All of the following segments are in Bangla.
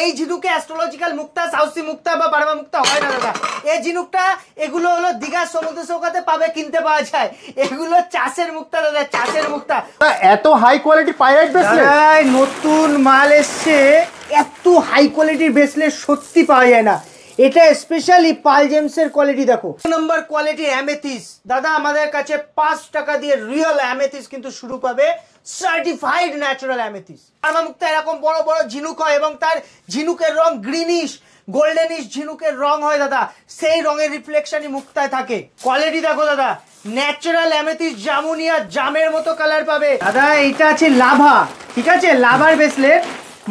এই ঝিনুকে অ্যাস্ট্রোলজিক্যাল মুক্তা, সাউসি মুক্তা বা বার্মা মুক্তা হয় না দাদা। এই ঝিনুকটা এগুলো হলো দীঘা সমুদ্র সৈকতে পাবে, কিনতে পাওয়া যায়। এগুলো চাষের মুক্তা দাদা, চাষের মুক্তা। এত হাই কোয়ালিটি পাইরাইট ব্রেসলেট নতুন মাল এসছে, এত হাই কোয়ালিটির ব্রেসলেট সত্যি পাওয়া যায় না। এটা স্পেশালি পাল জেমসের কোয়ালিটি দেখো, নম্বর কোয়ালিটি অ্যামেথিস দাদা। আমাদের কাছে 5 টাকা দিয়ে রিয়েল অ্যামেথিস কিন্তু শুরু পাবে, সার্টিফাইড ন্যাচারাল অ্যামেথিস। বার্মা মুক্তা এরকম বড় বড় ঝিনুক হয় এবং তার ঝিনুকের রং গ্রিনিশ গোল্ডেনিশ ঝিনুকের রং হয় দাদা, সেই রঙের রিফ্লেকশনই মুক্তায় থাকে। কোয়ালিটি দেখো দাদা, ন্যাচারাল অ্যামেথিস জামুনিয়া জামের মতো কালার পাবে দাদা। এটা আছে লাভা, ঠিক আছে, লাভার ব্রেসলেট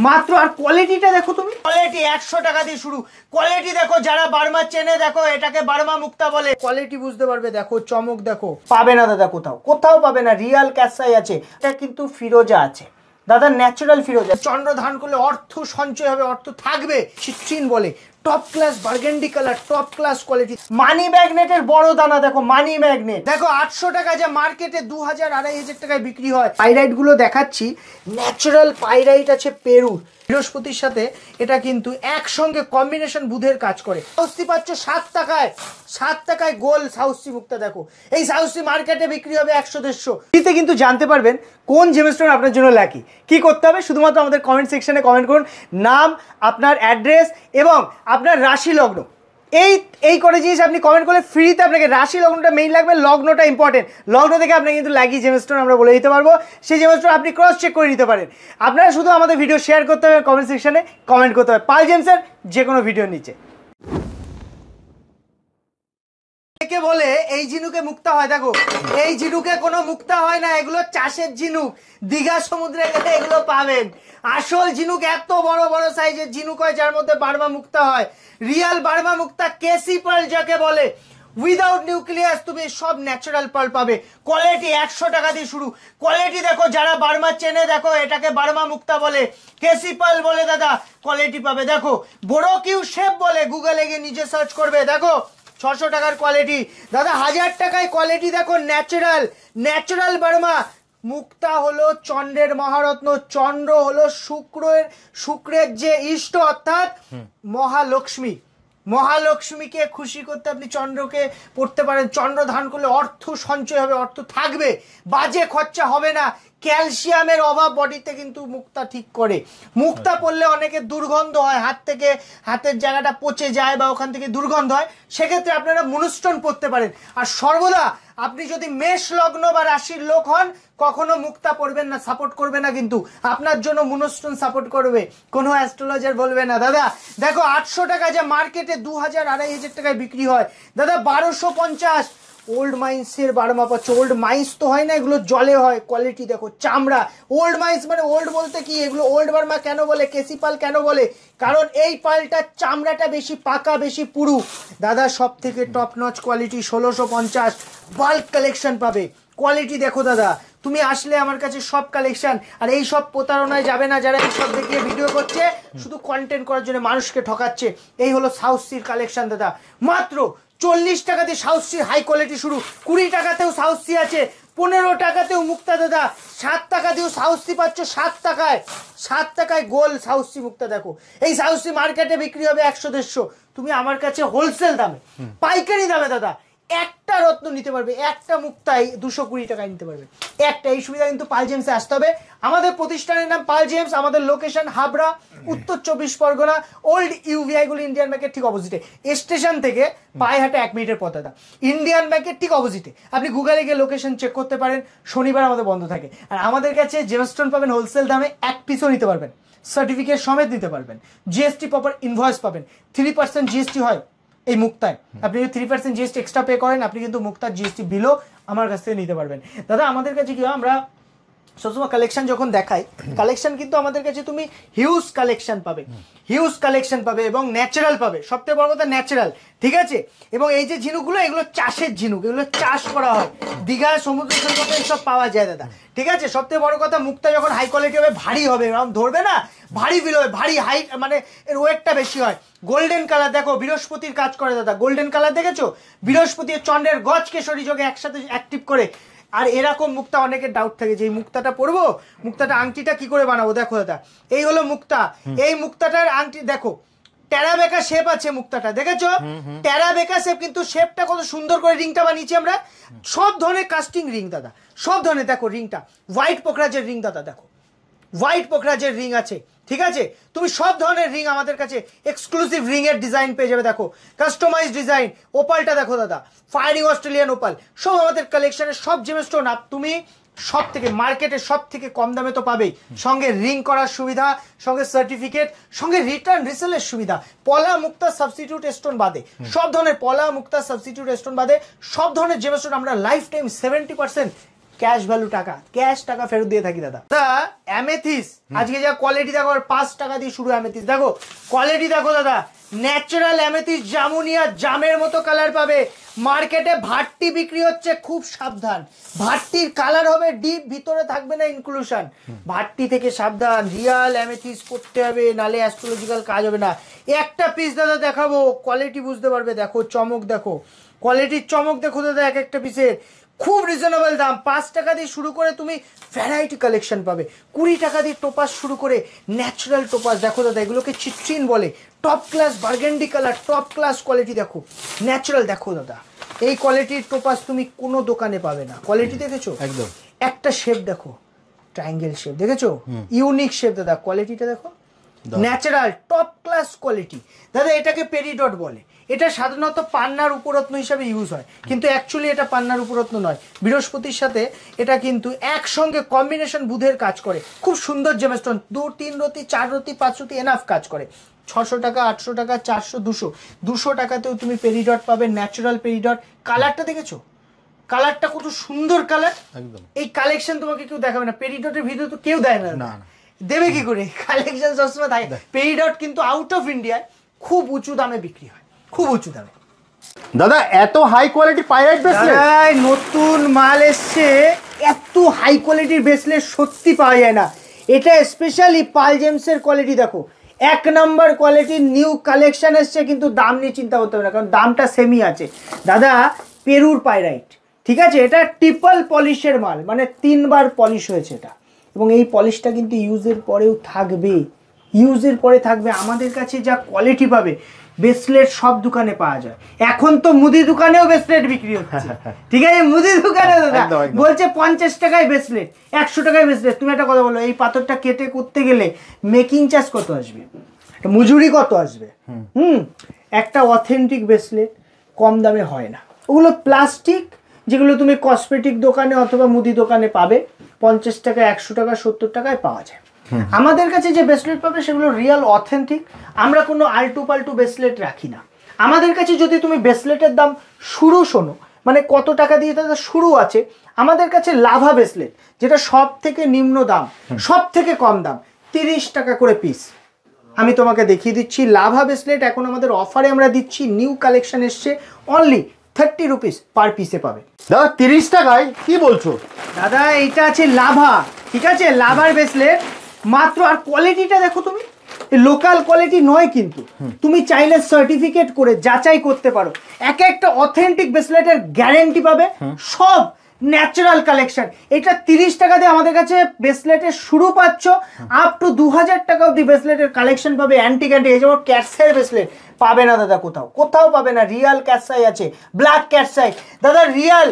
মাত্র। আর কোয়ালিটিটা দেখো তুমি, কোয়ালিটি 100 টাকা দিয়ে শুরু। কোয়ালিটি দেখো, যারা বার্মা চেনে দেখো এটাকে বার্মা মুক্তা বলে, কোয়ালিটি বুঝতে পারবে। দেখো চমক দেখো, পাবে না দাদা কোথাও, কোথাও পাবে না। রিয়াল ক্যাসাই আছে, এটা কিন্তু ফিরোজা আছে দাদা, ন্যাচারাল ফিরোজা। চন্দ্র ধান করলে অর্থ সঞ্চয় হবে, অর্থ থাকবে। চিট্রিন বলে, top class burgundy colour, top class quality. Money ম্যাগনেটের বড় দানা দেখো, মানি ম্যাগনেট দেখো 800 টাকা, যা মার্কেটে 2000-2500 টাকায় বিক্রি হয়। পাইরাইট গুলো দেখাচ্ছি, ন্যাচারাল পাইরাইট আছে পেরু, বৃহস্পতির সাথে এটা কিন্তু একসঙ্গে কম্বিনেশন বুধের কাজ করে। সাউসি পাচ্ছ 7 টাকায়, 7 টাকায় গোল সাউসি মুক্তা দেখো। এই সাউসি মার্কেটে বিক্রি হবে 100-150। এতে কিন্তু জানতে পারবেন কোন জেমস্টোন আপনার জন্য লাকি। কি করতে হবে, শুধুমাত্র আমাদের কমেন্ট সেকশনে কমেন্ট করুন, নাম, আপনার অ্যাড্রেস এবং আপনার রাশি লগ্ন। এই করে জিনিস আপনি কমেন্ট করলে ফ্রিতে আপনাকে রাশি লগ্নটা মেইন লাগবে, লগ্নটা ইম্পর্টেন্ট। লগ্ন থেকে আপনাকে কিন্তু লাকি জেমস্টোন আমরা বলে দিতে পারবো, সেই জেমস্টোন আপনি ক্রস চেক করে নিতে পারেন। আপনারা শুধু আমাদের ভিডিও শেয়ার করতে হবে, কমেন্ট সেকশনে কমেন্ট করতে হবে পাল জেমসের যে কোনো ভিডিওর নিচে। বলে এই ঝিনুকে মুক্তা হয়, দেখো এই ঝিনুকে কোনো মুক্তা হয় না, এগুলো চাষের ঝিনুক। দীঘা সমুদ্রে গেলে এগুলো পাবেন। আসল ঝিনুক এত বড় বড় সাইজের ঝিনুক হয়, যার মধ্যে বার্মা মুক্তা হয়। রিয়াল বার্মা মুক্তা কেসি পার্ল যাকে বলে, উইদাউট নিউক্লিয়াস তুমি সব ন্যাচারাল পার্ল পাবে। কোয়ালিটি 100 টাকা দিয়ে শুরু। কোয়ালিটি দেখো, যারা বার্মা চেনে দেখো এটাকে বার্মা মুক্তা বলে, কেসি পার্ল বলে দাদা। কোয়ালিটি পাবে দেখো, বড় কিউ শেপ বলে, গুগলে গিয়ে নিজে সার্চ করবে। দেখো 600 টাকার কোয়ালিটি দাদা, 1000 টাকায় কোয়ালিটি দেখো, ন্যাচারাল ন্যাচারাল বার্মা মুক্তা। হলো চন্দ্রের মহারত্ন, চন্দ্র হলো শুক্রের যে ইষ্ট, অর্থাৎ মহালক্ষ্মী। মহালক্ষ্মীকে খুশি করতে আপনি চন্দ্রকে পড়তে পারেন। চন্দ্র ধান করলে অর্থ সঞ্চয় হবে, অর্থ থাকবে, বাজে খরচা হবে না। ক্যালসিয়ামের অভাব বডিতে কিন্তু মুক্তা ঠিক করে। মুক্তা পড়লে অনেকে দুর্গন্ধ হয়, হাত থেকে হাতের জায়গাটা পচে যায় বা ওখান থেকে দুর্গন্ধ হয়, সেক্ষেত্রে আপনারা মুনস্টোন পড়তে পারেন। আর সর্বদা আপনি যদি মেষ লগ্ন বা রাশির লোক হন, কখনো মুক্তা পড়বেন না, সাপোর্ট করবে না, কিন্তু আপনার জন্য মুনস্টোন সাপোর্ট করবে, কোনো অ্যাস্ট্রোলজার বলবে না। দাদা দেখো 800 টাকা, যা মার্কেটে 2000-2500 টাকায় বিক্রি হয় দাদা 1250। ওল্ড মাইন্সের বার্মা পাচ্ছ, ওল্ড মাইন্স তো হয় না, এগুলো জলে হয়। কোয়ালিটি দেখো, চামড়া। ওল্ড মাইন্স মানে ওল্ড বলতে কি, এগুলো ওল্ড বার্মা কেন বলে, কেসি পাল কেন বলে, কারণ এই পালটার চামড়াটা বেশি পাকা, বেশি পুরু দাদা। সব থেকে top notch quality, 1650। Bulk collection পাবে। কোয়ালিটি দেখো দাদা, তুমি আসলে আমার কাছে সব কালেকশন। আর এই সব প্রতারণায় যাবে না, যারা এই সব দেখিয়ে ভিডিও করছে শুধু কন্টেন্ট করার জন্য মানুষকে ঠকাচ্ছে। এই হলো সাউসির কালেকশন দাদা, মাত্র 40 টাকা দিয়ে সাউসির হাই কোয়ালিটি শুরু। 20 টাকাতেও সাউসি আছে, 15 টাকাতেও মুক্তা দাদা। 7 টাকা দিয়েও সাউসি পাচ্ছ, 7 টাকায়। 7 টাকায় গোল সাউসি মুক্তা দেখো। এই সাউসি মার্কেটে বিক্রি হবে 100-150। তুমি আমার কাছে হোলসেল দামে, পাইকারি দামে দাদা একটা রত্ন নিতে পারবে, একটা মুক্তাই 220 টাকায় নিতে পারবে একটা। এই সুবিধা কিন্তু পাল জেমসে আসতে হবে। আমাদের প্রতিষ্ঠানের নাম পাল জেমস, আমাদের লোকেশন হাবড়া, উত্তর 24 পরগনা, ওল্ড ইউভিআই গুলো ইন্ডিয়ান ব্যাংকের ঠিক অপোজিটে। স্টেশন থেকে পায়ে হাঁটে 1 মিনিটের পথ দাদা, ইন্ডিয়ান ব্যাংকের ঠিক অপোজিটে। আপনি গুগলে গিয়ে লোকেশন চেক করতে পারেন। শনিবার আমাদের বন্ধ থাকে। আর আমাদের কাছে জেমস্টোন পাবেন হোলসেল দামে, 1 পিসও নিতে পারবেন, সার্টিফিকেট সমেত নিতে পারবেন। জিএসটি প্রপার ইনভয়েস পাবেন। 3% জিএসটি হয় এই মুক্তায়। আপনি যদি 3% জিএসটি এক্সট্রা পে করেন, আপনি কিন্তু মুক্তার জিএসটি বিলও আমার কাছ থেকে নিতে পারবেন দাদা। আমাদের কাছে কি হয়, আমরা সবসময় কালেকশন যখন দেখাই, কালেকশন কিন্তু আমাদের কাছে তুমি হিউজ কালেকশন পাবে, হিউজ কালেকশন পাবে এবং ন্যাচারাল পাবে। সবথেকে বড় কথা ন্যাচারাল, ঠিক আছে। এবং এই যে ঝিনুকগুলো, এগুলো চাষের ঝিনুক, এগুলো চাষ করা হয়। দীঘা সমুদ্র সৈকতে সব পাওয়া যায় দাদা, ঠিক আছে। সবথেকে বড় কথা, মুক্তা যখন হাই কোয়ালিটি হবে, ভারী হবে, এরকম ধরবে না, ভারী ফিল হবে, ভারী হাই, মানে এর ওয়েটটা বেশি হয়। গোল্ডেন কালার দেখো, বৃহস্পতির কাজ করে দাদা। গোল্ডেন কালার দেখেছো, বৃহস্পতি চন্দ্রের গজ কেশরী যোগে একসাথে অ্যাক্টিভ করে। আর এরকম মুক্তা অনেকের ডাউট থাকে যে এই মুক্তাটা পরবো, মুক্তাটা আংটিটা কি করে বানাবো। দেখো দাদা, এই হলো মুক্তা। এই মুক্তাটার আংটি দেখো, টেরাবেকা শেপ আছে মুক্তাটা, দেখেছো? টেরাবেকা শেপ, কিন্তু শেপটা কত সুন্দর করে রিংটা বানিয়েছি আমরা। সব ধরনের কাস্টিং রিং দাদা, সব ধরনের। দেখো রিংটা হোয়াইট পোখরাজের রিং দাদা, দেখো হোয়াইট পোখরাজের রিং আছে, ঠিক আছে? তুমি সব ধরনের রিং আমাদের কাছে এক্সক্লুসিভ রিং এর ডিজাইন পেয়ে যাবে। দেখো কাস্টমাইজ ডিজাইন, ওপালটা দেখো দাদা, ফায়ারিং অস্ট্রেলিয়ান ওপাল, সব আমাদের কালেকশনের সব জেমস্টোন। তুমি সব থেকে মার্কেটে সব থেকে কম দামে তো পাবেই, সঙ্গে রিং করার সুবিধা, সঙ্গে সার্টিফিকেট, সঙ্গে রিটার্ন রিসেলের সুবিধা। পলা মুক্তা সাবস্টিটিউট স্টোন বাদে সব ধরনের, পলা মুক্তা সাবস্টিটিউট স্টোন বাদে সব ধরনের জেমস্টোন আমরা লাইফ টাইম 70% ক্যাশ ভ্যালু টাকা, ক্যাশ টাকা ফেরত দিয়ে থাকি দাদা। দাদা অ্যামেথিস আজকে যা কোয়ালিটি দেখো, 5 টাকা দিয়ে শুরু অ্যামেথিস। দেখো কোয়ালিটি দেখো দাদা, ন্যাচারাল অ্যামেথিস, জামুনিয়া জামের মতো কালার পাবে। মার্কেটে ভাট্টি বিক্রি হচ্ছে, খুব সাবধান। ভাট্টির কালার হবে ডিপ, ভিতরে থাকবে না ইনক্লুশন। ভাট্টি থেকে সাবধান, রিয়াল অ্যামেথিস করতে হবে, নালে অ্যাস্ট্রোলজিক্যাল কাজ হবে না। একটা পিস দাদা দেখাবো, কোয়ালিটি বুঝতে পারবে। দেখো চমক, দেখো কোয়ালিটির চমক দেখো দাদা, এক একটা পিসের খুব রিজনেবল দাম। 5 টাকা দিয়ে শুরু করে তুমি ভ্যারাইটি কালেকশন পাবে। 20 টাকা দিয়ে টোপাস শুরু করে ন্যাচারাল টোপাস। দেখো দাদা, এগুলোকে চিট্রিন বলে। Top class burgundy colour, top class quality. দেখো ন্যাচারাল, দেখো দাদা এই কোয়ালিটির টোপাস তুমি কোনো দোকানে পাবে না। কোয়ালিটি দেখেছো? একদম। একটা শেপ দেখো, ট্রায়াঙ্গেল শেপ, দেখেছো? ইউনিক শেপ দাদা, কোয়ালিটিটা দেখো, ন্যাচারাল টপ ক্লাস কোয়ালিটি দাদা। এটাকে পেরিডট বলে। এটা সাধারণত পান্নার উপরত্ন হিসাবে ইউজ হয়, কিন্তু অ্যাকচুয়ালি এটা পান্নার উপরত্ন নয়। বৃহস্পতির সাথে এটা কিন্তু একসঙ্গে কম্বিনেশন বুধের কাজ করে। খুব সুন্দর জেমস্টোন, 2, 3 রতি, 4 রতি, 5 রতি এনাফ কাজ করে। 600 টাকা, 800 টাকা, 400, 200 টাকাতেও তুমি পেরিডট পাবে, ন্যাচারাল পেরিডট। কালারটা দেখেছো? কালারটা কত সুন্দর কালার। একদম। এই কালেকশন তোমাকে কেউ দেখাবে না, পেরিডটের ভিডিও তো কেউ দেয় না। না, দেবে কি করে? কালেকশন সবসময় থাকে। পেরিডট কিন্তু আউট অফ ইন্ডিয়ায় খুব উঁচু দামে বিক্রি হয়, খুব উঁচু দামে। দাদা এত হাই কোয়ালিটি পাইরাইট ব্রেসলেট, নতুন মাল এসছে, এত হাই কোয়ালিটির ব্রেসলেট সত্যি পাওয়া যায় না। এটা স্পেশালি পাল জেমসের কোয়ালিটি। দেখো 1 নম্বর কোয়ালিটির নিউ কালেকশন এসছে, কিন্তু দাম নিয়ে চিন্তা করতে হবে না, কারণ দামটা সেমই আছে দাদা। পেরুর পাইরাইট, ঠিক আছে? এটা ট্রিপল পলিশের মাল, মানে 3 বার পলিশ হয়েছে এটা, এবং এই পলিশটা কিন্তু ইউজের পরেও থাকবে, ইউজের পরে থাকবে। আমাদের কাছে যা কোয়ালিটি পাবে, ব্রেসলেট সব দোকানে পাওয়া যায়। এখন তো মুদি দোকানেও ব্রেসলেট বিক্রি হচ্ছে, ঠিক আছে? মুদি দোকানে দাদা বলছে 50 টাকায় ব্রেসলেট, 100 টাকায় ব্রেসলেট। তুমি একটা কথা বলো, এই পাথরটা কেটে করতে গেলে মেকিং চার্জ কত আসবে, মজুরি কত আসবে? একটা অথেন্টিক ব্রেসলেট কম দামে হয় না। ওগুলো প্লাস্টিক, যেগুলো তুমি কসমেটিক দোকানে অথবা মুদি দোকানে পাবে 50 টাকা, 100 টাকা, 70 টাকায় পাওয়া যায়। আমাদের কাছে যে ব্রেসলেট পাবে সেগুলো রিয়াল অথেন্টিক। আমরা কোনো আলটু পাল্টু ব্রেসলেট রাখি না। আমাদের কাছে যদি তুমি ব্রেসলেটের দাম শুরু শোনো, মানে কত টাকা দিয়ে তাদের শুরু আছে, আমাদের কাছে লাভা ব্রেসলেট, যেটা সব থেকে নিম্ন দাম, সব থেকে কম দাম, 30 টাকা করে পিস। আমি তোমাকে দেখিয়ে দিচ্ছি লাভা ব্রেসলেট এখন আমাদের অফারে আমরা দিচ্ছি। নিউ কালেকশন এসছে, অনলি 30 রুপিস পার পিসে পাবে। দাদা 30 টাকায় কি বলছো? দাদা এইটা আছে লাভা, ঠিক আছে? লাভার ব্রেসলেট মাত্র। আর কোয়ালিটিটা দেখো তুমি, লোকাল কোয়ালিটি নয়, কিন্তু তুমি চাইলে সার্টিফিকেট করে যাচাই করতে পারো। এক একটা অথেন্টিক ব্রেসলেটের গ্যারেন্টি পাবে, সব ন্যাচারাল কালেকশন। এটা 30 টাকা দিয়ে আমাদের কাছে ব্রেসলেটের শুরু পাচ্ছ, আপ টু 2000 টাকা অব্দি ব্রেসলেটের কালেকশন পাবে। অ্যান্টিক এই যেমন ক্যাটসাই ব্রেসলেট পাবে না দাদা, কোথাও কোথাও পাবে না। রিয়াল ক্যাটসাই আছে, ব্ল্যাক ক্যাটসাই দাদা, রিয়াল।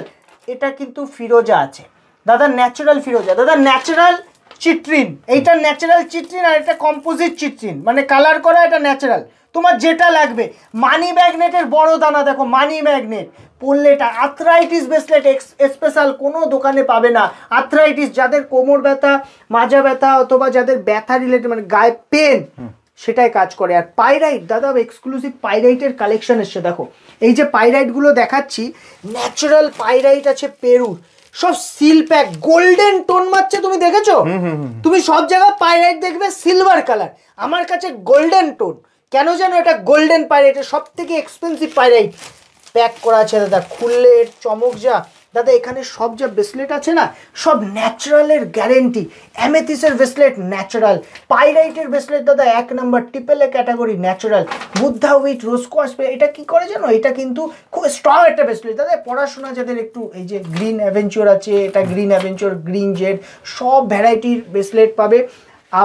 এটা কিন্তু ফিরোজা আছে দাদা, ন্যাচারাল ফিরোজা দাদা, ন্যাচারাল চিট্রিন। এইটা ন্যাচারাল চিট্রিন, আর এটা কম্পোজিট চিট্রিন, মানে কালার করা। এটা ন্যাচারাল, তোমার যেটা লাগবে। মানি ম্যাগনেটের বড় দানা দেখো, মানি ম্যাগনেট পড়লে এটা আর্থ্রাইটিস ব্রেসলেট স্পেশাল কোনো দোকানে পাবে না। আর্থ্রাইটিস, যাদের কোমর ব্যথা, মাজা ব্যথা, অথবা যাদের ব্যথা রিলেটেড, মানে গায়ে পেন, সেটাই কাজ করে। আর পাইরাইট দাদা, এক্সক্লুসিভ পাইরাইটের কালেকশন এসছে। দেখো এই যে পাইরাইটগুলো দেখাচ্ছি, ন্যাচারাল পাইরাইট আছে পেরুর, সব সিল প্যাক, গোল্ডেন টোন মারছে। তুমি দেখেছো? তুমি সব জায়গায় পাইরাইট দেখবে সিলভার কালার, আমার কাছে গোল্ডেন টোন। কেন জানো? এটা গোল্ডেন পাইরাইট, সব থেকে এক্সপেন্সিভ পাইরাইট। প্যাক করা আছে দাদা, খুললে এর চমক যা, দাদা এখানে সব যা ব্রেসলেট আছে না সব ন্যাচারালের গ্যারেন্টি, অ্যামেথিসের ব্রেসলেট ন্যাচারাল, পাইরাইটের ব্রেসলেট দাদা 1 number triple A category natural, Buddha with rose quartz. এটা কি করে জানো, এটা কিন্তু খুব স্ট্রং একটা ব্রেসলেট দাদা। পড়াশোনা যাদের একটু, এই যে গ্রিন অ্যাভেঞ্চার আছে, এটা গ্রিন অ্যাভেঞ্চার, গ্রিন জেড, সব ভ্যারাইটির ব্রেসলেট পাবে।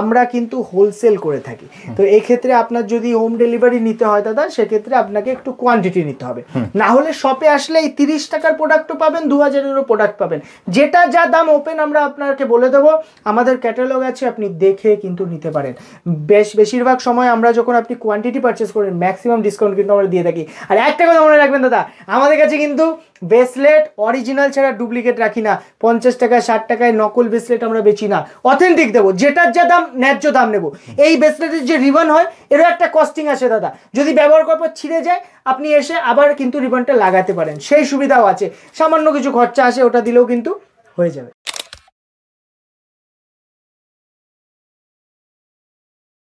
আমরা কিন্তু হোলসেল করে থাকি, তো এই ক্ষেত্রে আপনার যদি হোম ডেলিভারি নিতে হয় দাদা সেক্ষেত্রে আপনাকে একটু কোয়ান্টিটি নিতে হবে, না হলে শপে আসলে এই 30 টাকার প্রোডাক্টও পাবেন, 2000-এরও প্রোডাক্ট পাবেন, যেটা যা দাম ওপেন আমরা আপনাকে বলে দেবো। আমাদের ক্যাটালগ আছে, আপনি দেখে কিন্তু নিতে পারেন। বেশিরভাগ সময় আমরা যখন আপনি কোয়ান্টিটি পারচেস করেন ম্যাক্সিমাম ডিসকাউন্ট কিন্তু আমরা দিয়ে থাকি। আর একটা কথা মনে রাখবেন দাদা, আমাদের কাছে কিন্তু ব্রেসলেট অরিজিনাল ছাড়া ডুপ্লিকেট রাখি না। 50 টাকায় 60 টাকায় নকল ব্রেসলেট আমরা বেচি না, অথেন্টিক দেবো, যেটার যা দাম ন্যায্য দাম নেব। এই ব্রেসলেটের যে রিবন হয় এরও একটা কস্টিং আছে দাদা, যদি ব্যবহার করার পর ছিঁড়ে যায় আপনি এসে আবার কিন্তু রিবনটা লাগাতে পারেন, সেই সুবিধাও আছে। সামান্য কিছু খরচা আসে, ওটা দিলেও কিন্তু হয়ে যাবে।